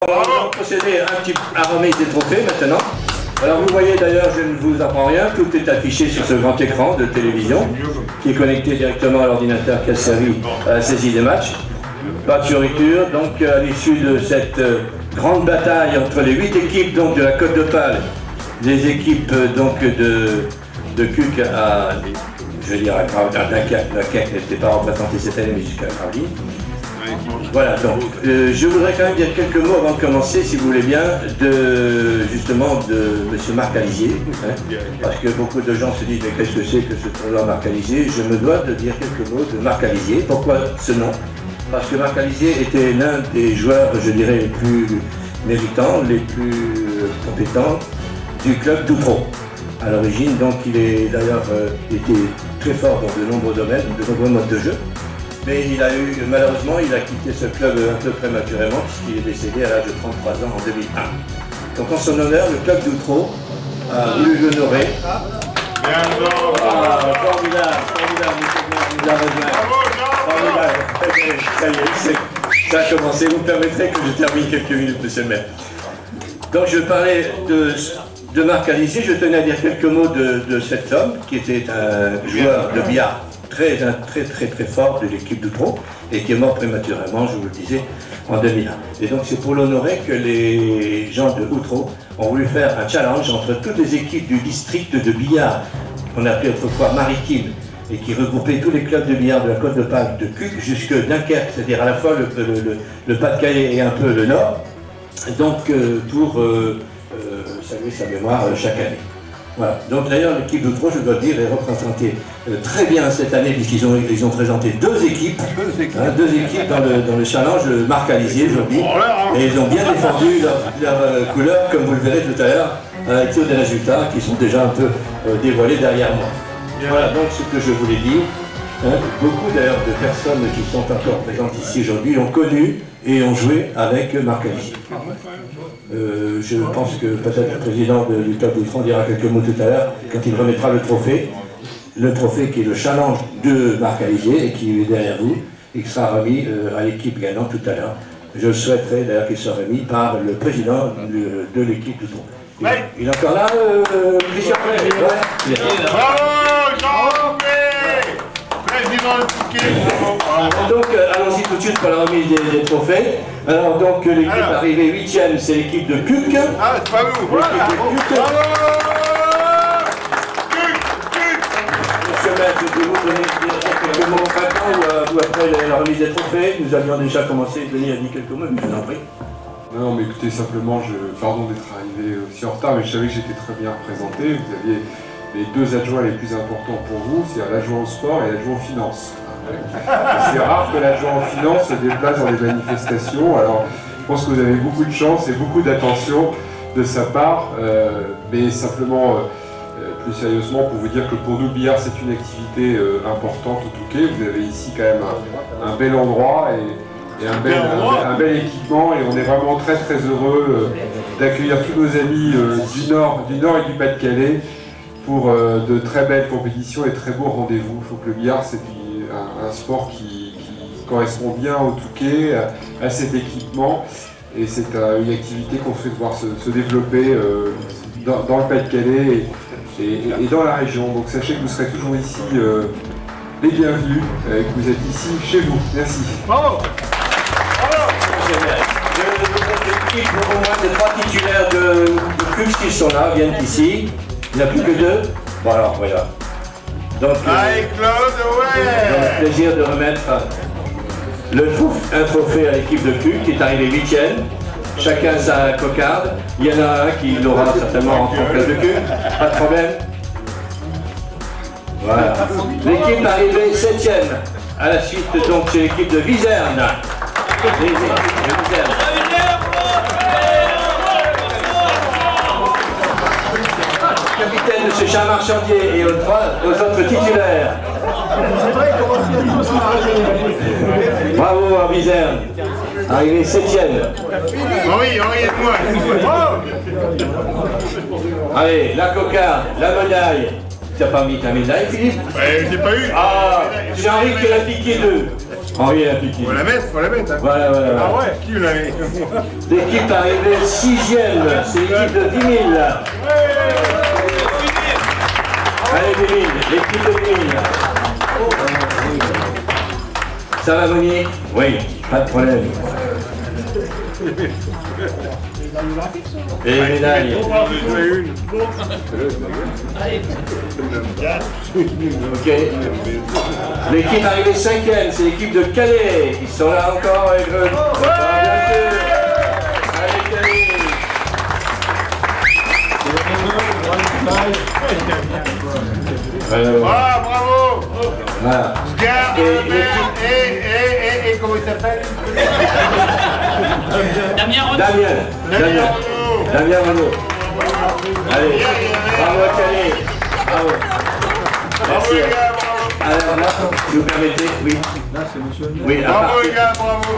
On va procéder à remise des trophées maintenant. Alors vous voyez d'ailleurs, je ne vous apprends rien, tout est affiché sur ce grand écran de télévision qui est connecté directement à l'ordinateur qui a servi à la saisie des matchs. Pas de fioriture, donc à l'issue de cette grande bataille entre les 8 équipes donc, de la Côte d'Opale, les équipes donc de Cuc à, je veux dire, à Dunkerque. Dunkerque n'était pas représenté cette année, mais jusqu'à Carly. Voilà, donc je voudrais quand même dire quelques mots avant de commencer, si vous voulez bien, justement de M. Marc Alizier, hein, parce que beaucoup de gens se disent mais qu'est-ce que c'est que ce tournoi Marc Alizier. Je me dois de dire quelques mots de Marc Alizier. Pourquoi ce nom? Parce que Marc Alizier était l'un des joueurs, je dirais, les plus méritants, les plus compétents du club d'Outreau. À l'origine, donc il est d'ailleurs été très fort dans de nombreux domaines, de nombreux modes de jeu. Mais malheureusement, il a quitté ce club un peu prématurément puisqu'il est décédé à l'âge de 33 ans en 2001. Donc en son honneur, le club d'Outreau a voulu l'honorer. Formidable, ça y est, ça a commencé. Vous me permettrez que je termine quelques minutes, monsieur le maire. Donc je parlais de Marc Alizier, je tenais à dire quelques mots de cet homme qui était un joueur de billard très fort de l'équipe d'Outreau et qui est mort prématurément, je vous le disais, en 2001. Et donc c'est pour l'honorer que les gens de Outreau ont voulu faire un challenge entre toutes les équipes du district de billard qu'on appelait autrefois maritime et qui regroupait tous les clubs de billard de la Côte d'Opale de Cuc jusque Dunkerque, c'est-à-dire à la fois le Pas-de-Calais et un peu le Nord, donc pour saluer sa mémoire chaque année. Voilà. Donc d'ailleurs l'équipe d'Outreau, je dois le dire, est représentée très bien cette année puisqu'ils ont présenté deux équipes dans le challenge Marc Alizier, je le dis, et ils ont bien défendu leur couleur, comme vous le verrez tout à l'heure, avec tous des résultats qui sont déjà un peu dévoilés derrière moi. Voilà donc ce que je voulais dire. Beaucoup d'ailleurs de personnes qui sont encore présentes ici aujourd'hui ont connu et ont joué avec Marc Alizier. Je pense que peut-être le président du club d'Outreau dira quelques mots tout à l'heure quand il remettra le trophée qui est le challenge de Marc Alizier et qui est derrière vous et qui sera remis à l'équipe gagnante tout à l'heure. Je souhaiterais d'ailleurs qu'il soit remis par le président de l'équipe d'Outreau. Il est encore là, Christian Play. Bravo, Jean-Pierre, président de l'équipe. Donc, allons-y tout de suite pour la remise des trophées. Alors, donc, l'équipe arrivée 8e, c'est l'équipe de Cuc. Ah, c'est pas vous. Bravo. Monsieur le maire, je vais vous donner quelques mots maintenant ou après la remise des trophées. Nous avions déjà commencé, Denis a dit quelques mots, mais je vous en prie. Non, mais écoutez, simplement, pardon d'être arrivé aussi en retard, mais je savais que j'étais très bien représenté. Vous aviez les deux adjoints les plus importants pour vous, c'est-à-dire l'adjoint au sport et l'adjoint aux finances. C'est rare que l'adjoint aux finances se déplace dans les manifestations, alors je pense que vous avez beaucoup de chance et beaucoup d'attention de sa part, mais simplement, plus sérieusement, pour vous dire que pour nous, le billard, c'est une activité importante au Touquet. Vous avez ici quand même un bel endroit et un bel équipement, et on est vraiment très heureux d'accueillir tous nos amis du Nord et du Pas-de-Calais pour de très belles compétitions et très beaux rendez-vous. Il faut que le billard, c'est un sport qui correspond bien au Touquet, à cet équipement, et c'est une activité qu'on souhaite voir se développer dans le Pas-de-Calais et dans la région. Donc sachez que vous serez toujours ici les bienvenus, que vous êtes ici chez vous. Merci. Bravo. Je vous propose au moins de 3 titulaires de Cuc qui sont là, viennent ici. Il n'y en a plus que 2. Bon alors voilà. Donc, le plaisir de remettre un trophée à l'équipe de Cuc qui est arrivé 8e. Chacun sa cocarde. Il y en a un qui l'aura certainement en club de Cuc. Pas de problème. Voilà. L'équipe arrivée 7e. À la suite, donc, c'est l'équipe de Viserne. Capitaine M. Charles Marchandier et aux autres titulaires. Bravo à Viserne. Arrivé 7e. Oui, aidez-moi. Allez, la cocarde, la médaille. Tu n'as pas mis ta médaille, Philippe? Je n'ai pas eu. Ah, c'est Henri qui l'a piqué 2. Henri la Piquine. Faut la mettre, hein. Voilà. Ah ouais, qui l'a mis? L'équipe arrivée 6e, c'est l'équipe de 10 000. Allez 10 000, l'équipe de 10 000. Ça va Monique? Oui, pas de problème. Et les médailles. Ok. L'équipe arrivée 5e, c'est l'équipe de Calais. Ils sont là encore avec eux. Allez Calais. Ah, bravo! Voilà. Et comment il s'appelle? Damien Renaud. Allez, bravo à Calais. Bravo. Bravo les gars, bravo! Alors là, si vous permettez, oui. Oui, à Bravo partir- les gars, bravo!